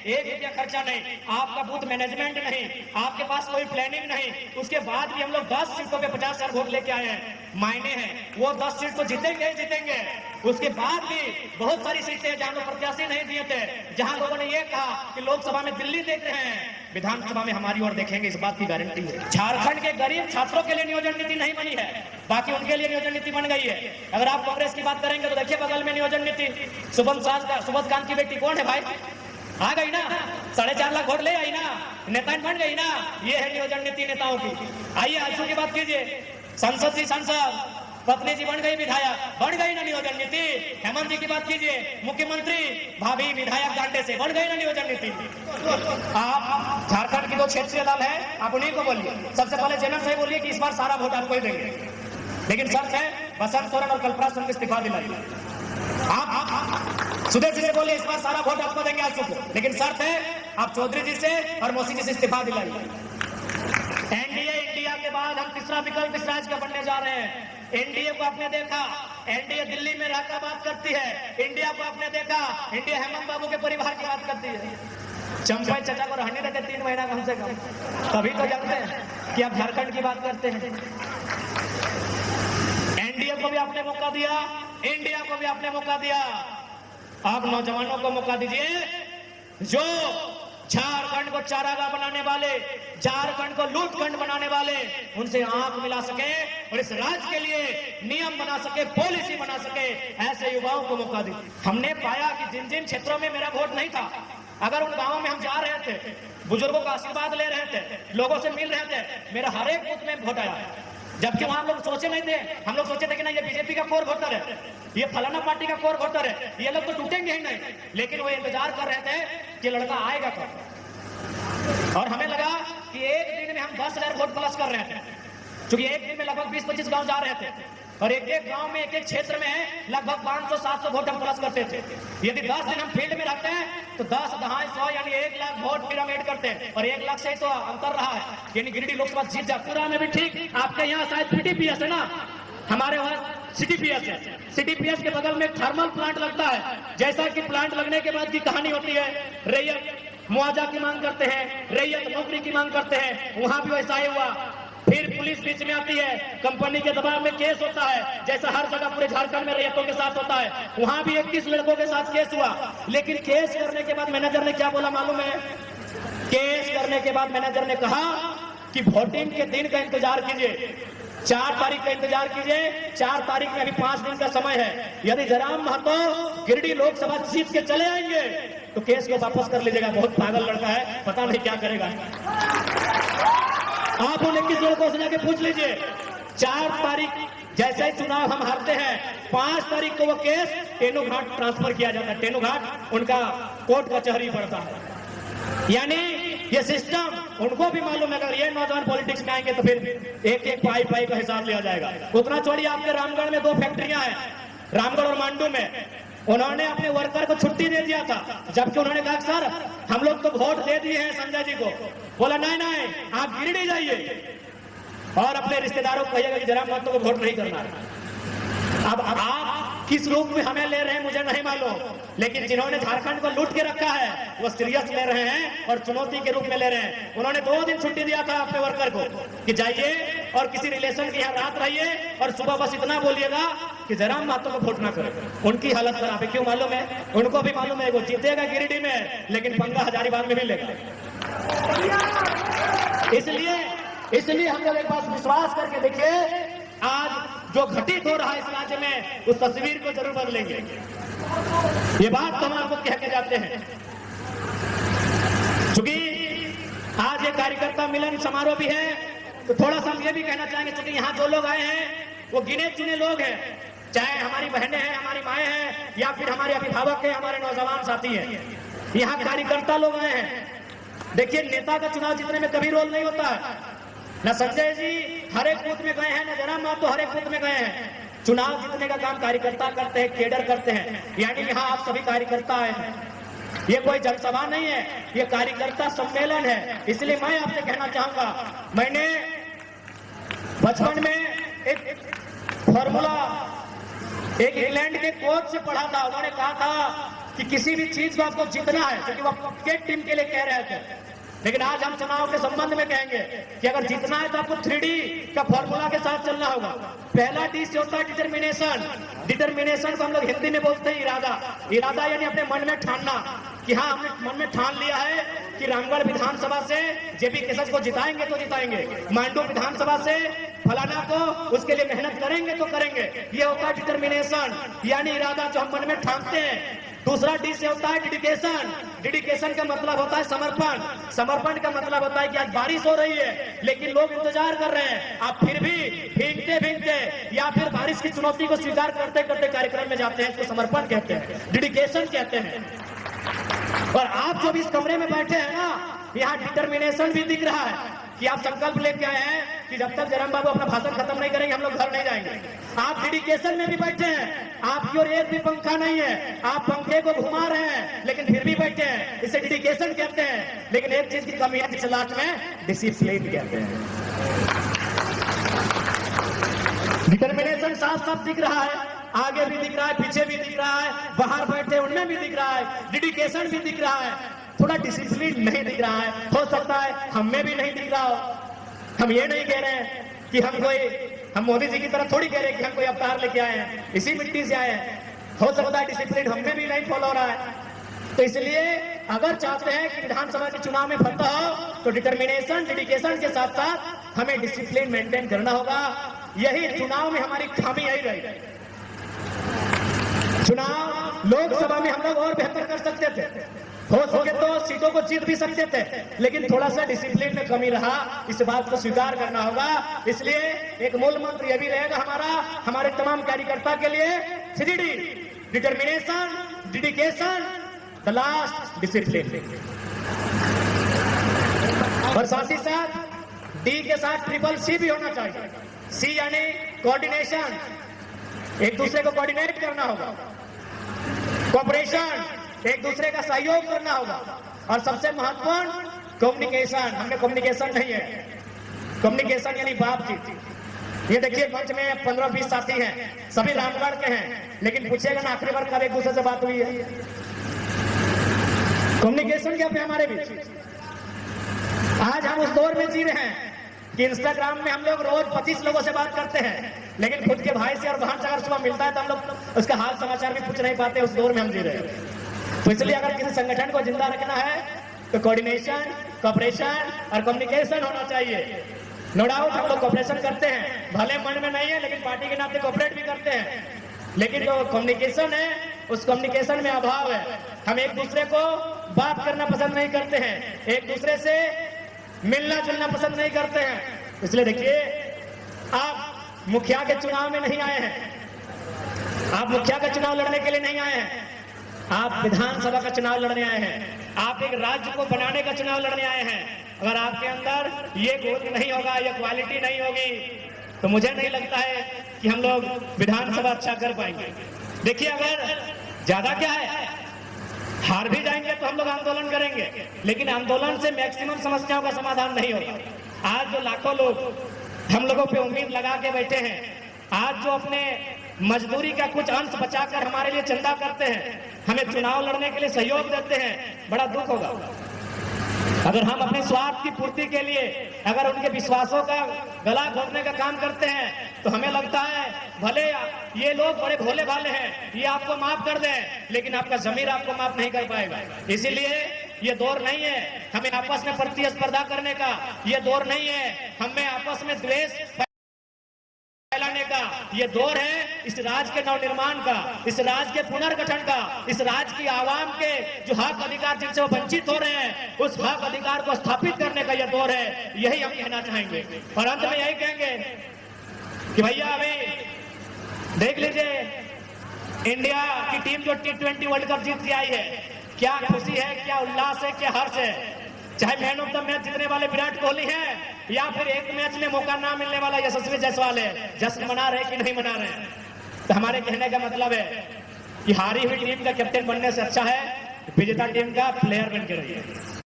1 रुपया खर्चा नहीं, आपका बूथ मैनेजमेंट नहीं, आपके पास कोई प्लानिंग नहीं, उसके बाद भी हम लोग 10 सीटों पे 50,000 वोट लेके आए हैं। मायने हैं वो 10 सीट तो जीतेंगे ही जीतेंगे, उसके बाद भी बहुत सारी सीटें जहां लोग प्रत्याशी नहीं दिए थे, जहां लोगों ने ये कहा कि लोकसभा में दिल्ली देख रहे हैं, विधानसभा में हमारी ओर देखेंगे, इस बात की गारंटी है। झारखंड के गरीब छात्रों के लिए नियोजन नीति नहीं बनी है, बाकी उनके लिए नियोजन नीति बन गई है। अगर आप कांग्रेस की बात करेंगे तो देखिए बगल में नियोजन नीति, सुबोध कांत की बेटी कौन है भाई, आ गई ना, 4.5 लाख वोट ले आई ना, नेता बन गई ना, ये है नियोजन नीति नेताओं की। आइए आंसू की बात कीजिए, संसद जी सांसद, पत्नी जी बन गई विधायक, बन गई ना नियोजन नीति। हेमंत जी की बात कीजिए, मुख्यमंत्री, भाभी विधायक गांडे से, बन गई ना नियोजन नीति। आप झारखंड की जो क्षेत्रीय दल है, आप उन्हीं को बोलिए, सबसे पहले जनरल से बोलिए कि इस बार सारा वोट आपको ही देंगे, लेकिन शर्त है बसंत सोरेन और कल्पराज सिंह को इस्तीफा दिलाइए। आप सुदेश जी से बोलिए इस बार सारा वोट आपको देंगे आंसू को, लेकिन शर्त है आप चौधरी जी से और मौसी जी से इस्तीफा दिलाइए। एनडीए इंडिया के बाद हम तीसरा विकल्प इस राज्य का बनने जा रहे हैं। एनडीए को आपने देखा, एनडीए दिल्ली में रहकर बात करती है, इंडिया को आपने देखा, इंडिया हेमंत बाबू के परिवार की बात करती है। चंपाई चचा को रहने देते 3 महीना कम से कम, तभी तो जानते हैं कि आप झारखंड की बात करते हैं। एनडीए को भी आपने मौका दिया, इंडिया को भी आपने मौका दिया, आप नौजवानों को मौका दीजिए जो झारखंड को चारागाह बनाने वाले, झारखंड को लूटखंड बनाने वाले, उनसे आंख मिला सके और इस राज्य के लिए नियम बना सके, पॉलिसी बना सके, ऐसे युवाओं को मौका दी। हमने पाया कि जिन जिन क्षेत्रों में मेरा वोट नहीं था, अगर उन गांवों में हम जा रहे थे, बुजुर्गों का आशीर्वाद ले रहे थे, लोगों से मिल रहे थे, मेरा हर एक बूथ में वोट आया। जबकि वहां लोग सोचे नहीं थे, हम लोग सोचे थे कि ना ये बीजेपी का कोर वोटर है, ये फलाना पार्टी का कोर वोटर है, ये लोग तो टूटेंगे ही नहीं, लेकिन वो इंतजार कर रहे थे कि लड़का आएगा कब। और हमें लगा कि एक दिन में हम 10,000 वोट प्लस कर रहे थे, क्योंकि एक दिन में लगभग 20-25 गांव जा रहे थे, और एक एक गांव में, एक एक क्षेत्र में लगभग 500-700 वोट हम प्लस करते थे। यदि 10 दिन हम फील्ड में रहते हैं तो 10 दहाई 100 यानी 1 लाख वोट फिर हम ऐड करते हैं, और 1 लाख से ही तो अंतर रहा है, यानी गिरिडीह लोकसभा जीत जाती। पूरा में भी ठीक, आपके यहाँ शायद पीटीपीएस है ना, हमारे वहाँ सीटीपीएस है। सीटीपीएस के बगल में थर्मल प्लांट लगता है, जैसा कि प्लांट लगने के बाद की कहानी होती है, रैयत मुआवजा की मांग करते हैं, रैयत नौकरी की मांग करते हैं, वहां भी वैसा ही हुआ। फिर पुलिस बीच में आती है, कंपनी के दबाव में केस होता है, जैसा हर जगह पूरे झारखंड में रैयतों के साथ होता है, वहां भी 21 लड़कों के साथ केस हुआ। लेकिन केस करने के बाद मैनेजर ने क्या बोला मालूम है? केस करने के बाद मैनेजर ने कहा कि वोटिंग के दिन का इंतजार कीजिए, 4 तारीख का इंतजार कीजिए, 4 तारीख में अभी 5 दिन का समय है। यदि जयराम महतो गिरिडीह लोकसभा जीत के चले आएंगे तो केस को वापस कर लीजिएगा। बहुत पागल लड़का है, पता नहीं क्या करेगा। आप उन 21 लड़कों से जाके पूछ लीजिए। 4 तारीख जैसे ही चुनाव हम हारते हैं, 5 तारीख को वो केस टेनू घाट ट्रांसफर किया जाता है। टेनू घाट उनका कोर्ट कचहरी पड़ता है। यानी ये सिस्टम उनको भी मालूम है, अगर ये नौजवान पॉलिटिक्स में आएंगे तो फिर एक एक पाई का हिसाब लिया जाएगा। उतना छोड़िए, आपके रामगढ़ में 2 फैक्ट्रियां हैं, रामगढ़ और मांडू में। उन्होंने अपने वर्कर को छुट्टी दे दिया था, जबकि उन्होंने कहा सर हम लोग तो वोट दे दिए हैं संजय जी को। बोला नहीं आप गिरिडीह जाइए और अपने रिश्तेदारों को कहिएगा कि जयराम महतो को वोट नहीं करना है। अब आप किस रूप में हमें ले रहे हैं मुझे नहीं मालूम, लेकिन जिन्होंने झारखंड को लूट के रखा है वो सीरियस ले रहे हैं और चुनौती के रूप में ले रहे हैं। उन्होंने 2 दिन छुट्टी दिया था अपने वर्कर को कि जाइए और किसी रिलेशन के यहाँ रात रहिए और सुबह बस इतना बोलिएगा कि जयराम महतो को वोट ना करें। उनकी हालत खराब है, क्यों मालूम है? उनको भी मालूम है वो जीतेगा गिरिडीह में, लेकिन पंगा हजारीबाग में भी लेगा। इसलिए हम लोग एक बात विश्वास करके देखिए, आज जो घटित हो रहा है इस राज्य में, उस तस्वीर को जरूर बदलेंगे। ये बात तो हम आपको कह के जाते हैं, क्योंकि आज ये कार्यकर्ता मिलन समारोह भी है, तो थोड़ा सा हम ये भी कहना चाहेंगे, क्योंकि यहाँ जो लोग आए हैं वो गिने चुने लोग हैं, चाहे हमारी बहनें हैं, हमारी माएँ हैं, या फिर हमारे अभिभावक हैं, हमारे नौजवान साथी हैं। यहाँ कार्यकर्ता लोग आए हैं। देखिए, नेता का चुनाव जीतने में कभी रोल नहीं होता है। न संजय जी हर एक बूथ में गए हैं, न जयराम महतो हर एक बूथ में गए हैं। चुनाव जीतने का काम कार्यकर्ता करते हैं, केडर करते हैं। यानी यहाँ आप सभी कार्यकर्ता आए हैं, ये कोई जनसभा नहीं है, ये कार्यकर्ता सम्मेलन है। इसलिए मैं आपसे कहना चाहूंगा, मैंने बचपन में एक फॉर्मूला एक इंग्लैंड के कोच से पढ़ा था। उन्होंने कहा था कि किसी भी चीज को आपको जीतना है, क्योंकि वो क्रिकेट टीम के लिए कह रहे थे, लेकिन आज हम चुनाव के संबंध में कहेंगे कि अगर जीतना है तो आपको 3D का फॉर्मूला के साथ चलना होगा। पहला डी से होता है डिटर्मिनेशन। डिटर्मिनेशन को हम लोग हिंदी में बोलते हैं इरादा। इरादा यानी अपने मन में ठानना कि हाँ, हमने मन में ठान लिया है कि रामगढ़ विधानसभा से जेपी केसस को जिताएंगे तो जिताएंगे, मांडू विधानसभा से फलाना को उसके लिए मेहनत करेंगे तो करेंगे। ये होता है डिटर्मिनेशन यानी इरादा, जो हम मन में ठानते हैं। दूसरा डी से होता है डेडिकेशन। डेडिकेशन का मतलब होता है समर्पण। समर्पण का मतलब होता है कि आज बारिश हो रही है लेकिन लोग इंतजार कर रहे हैं, आप फिर भी भीगते भीगते या फिर बारिश की चुनौती को स्वीकार करते करते कार्यक्रम में जाते हैं। इसको समर्पण कहते हैं, डेडिकेशन कहते हैं। और आप जब इस कमरे में बैठे हैं ना, यहाँ डिटर्मिनेशन भी दिख रहा है कि आप संकल्प लेके आए हैं कि जब तक जयराम बाबू अपना भाषण खत्म नहीं करेंगे हम लोग घर नहीं जाएंगे। आप डेडिकेशन में भी बैठे हैं, आपकी ओर एक भी पंखा नहीं है, आप पंखे को घुमा रहे हैं लेकिन फिर भी बैठे हैं, इसे डेडिकेशन कहते हैं। लेकिन एक चीज की कमी है इस लाट में, डिसिप्लिन कहते हैं। डिटर्मिनेशन साफ साफ दिख रहा है, आगे भी दिख रहा है, पीछे भी दिख रहा है, बाहर बैठे उनमें भी दिख रहा है, डेडिकेशन भी दिख रहा है। थोड़ा डिसिप्लिन नहीं दिख रहा है, हो सकता है हम में भी नहीं दिख रहा हो। हम ये नहीं कह रहे हैं कि हम मोदी जी की तरह थोड़ी कह रहे हैं कि हम कोई अवतार लेके आए हैं, इसी मिट्टी से आए हैं। हो सकता है डिसिप्लिन हम में भी नहीं फॉलो हो रहा है। तो इसलिए अगर चाहते हैं कि विधानसभा के चुनाव में फतह हो तो डिटर्मिनेशन, डेडिकेशन के साथ साथ हमें डिसिप्लिन मेंटेन करना होगा। यही चुनाव में हमारी खामी यही रही। चुनाव लोकसभा में हम लोग और बेहतर कर सकते थे, हो सके तो सीटों को जीत भी सकते थे, लेकिन थोड़ा सा डिसिप्लिन में कमी रहा, इस बात को स्वीकार करना होगा। इसलिए एक मूल मंत्र यह भी रहेगा हमारे तमाम कार्यकर्ता के लिए, 3D, determination, dedication, the last discipline. और साथ ही साथ डी के साथ CCC भी होना चाहिए। सी यानी कोऑर्डिनेशन, एक दूसरे को कोऑर्डिनेट करना होगा, कोऑपरेशन, एक दूसरे का सहयोग करना होगा, और सबसे महत्वपूर्ण कम्युनिकेशन। हमने कम्युनिकेशन नहीं है, कम्युनिकेशन यानी बातचीत। ये देखिए मंच में 15-20 साथी हैं, सभी रामगढ़ के हैं, लेकिन पूछेगा ना आखिरी बार कब एक दूसरे से बात हुई है? कम्युनिकेशन क्या पे हमारे बीच? आज हम उस दौर में जी रहे हैं कि इंस्टाग्राम में हम लोग रोज 25 लोगों से बात करते हैं, लेकिन खुद के भाई से और बहन से अगर सुबह मिलता है तो हम लोग उसका हाल समाचार भी पूछ नहीं पाते। उस दौर में हम जी रहे हैं। तो इसलिए अगर किसी संगठन को जिंदा रखना है तो कोऑर्डिनेशन, कोऑपरेशन और कम्युनिकेशन होना चाहिए। नो डाउट हम लोग कोऑपरेशन करते हैं, भले मन में नहीं है लेकिन पार्टी के नाते कोऑपरेट भी करते हैं, लेकिन जो कम्युनिकेशन है उस कम्युनिकेशन में अभाव है। हम एक दूसरे को बात करना पसंद नहीं करते हैं, एक दूसरे से मिलना जुलना पसंद नहीं करते हैं। इसलिए देखिए, आप मुखिया के चुनाव में नहीं आए हैं, आप मुखिया का चुनाव लड़ने के लिए नहीं आए हैं, आप विधानसभा का चुनाव लड़ने आए हैं, आप एक राज्य को बनाने का चुनाव लड़ने आए हैं। अगर आपके अंदर ये गुण नहीं होगा, ये क्वालिटी नहीं होगी, तो मुझे नहीं लगता है कि हम लोग विधानसभा अच्छा कर पाएंगे। देखिए, अगर ज्यादा क्या है, हार भी जाएंगे तो हम लोग आंदोलन करेंगे, लेकिन आंदोलन से मैक्सिमम समस्याओं का समाधान नहीं होगा। आज जो लाखों लोग हम लोगों पे उम्मीद लगा के बैठे हैं, आज जो अपने मजदूरी का कुछ अंश बचाकर हमारे लिए चंदा करते हैं, हमें चुनाव लड़ने के लिए सहयोग देते हैं, बड़ा दुख होगा अगर हम अपने स्वार्थ की पूर्ति के लिए अगर उनके विश्वासों का गला घोटने का काम करते हैं। तो हमें लगता है भले ये लोग बड़े भोले भाले हैं, ये आपको माफ कर दें, लेकिन आपका जमीर आपको माफ नहीं कर पाएगा। इसीलिए ये दौर नहीं है हमें आपस में प्रतिस्पर्धा करने का, ये दौर नहीं है हमें आपस में द्वेष फैलाने का, ये दौर है इस राज्य के नवनिर्माण का, इस राज्य के पुनर्गठन का, इस राज्य की आवाम के जो हक अधिकार जिनसे वो वंचित हो रहे हैं, उस हक अधिकार को स्थापित करने का ये दौर है। यही हम कहना चाहेंगे और अंत में यही कहेंगे कि भैया अभी देख लीजिए, इंडिया की टीम जो T20 वर्ल्ड कप जीत के आई है, क्या खुशी है, क्या उल्लास है, क्या हर्ष है। चाहे मैन ऑफ द मैच जीतने वाले विराट कोहली हैं या फिर एक मैच में मौका ना मिलने वाला यशस्वी जायसवाल है, जश्न मना रहे कि नहीं मना रहे। तो हमारे कहने का मतलब है कि हारी हुई टीम का कैप्टन बनने से अच्छा है विजेता टीम का प्लेयर बन के रहिए।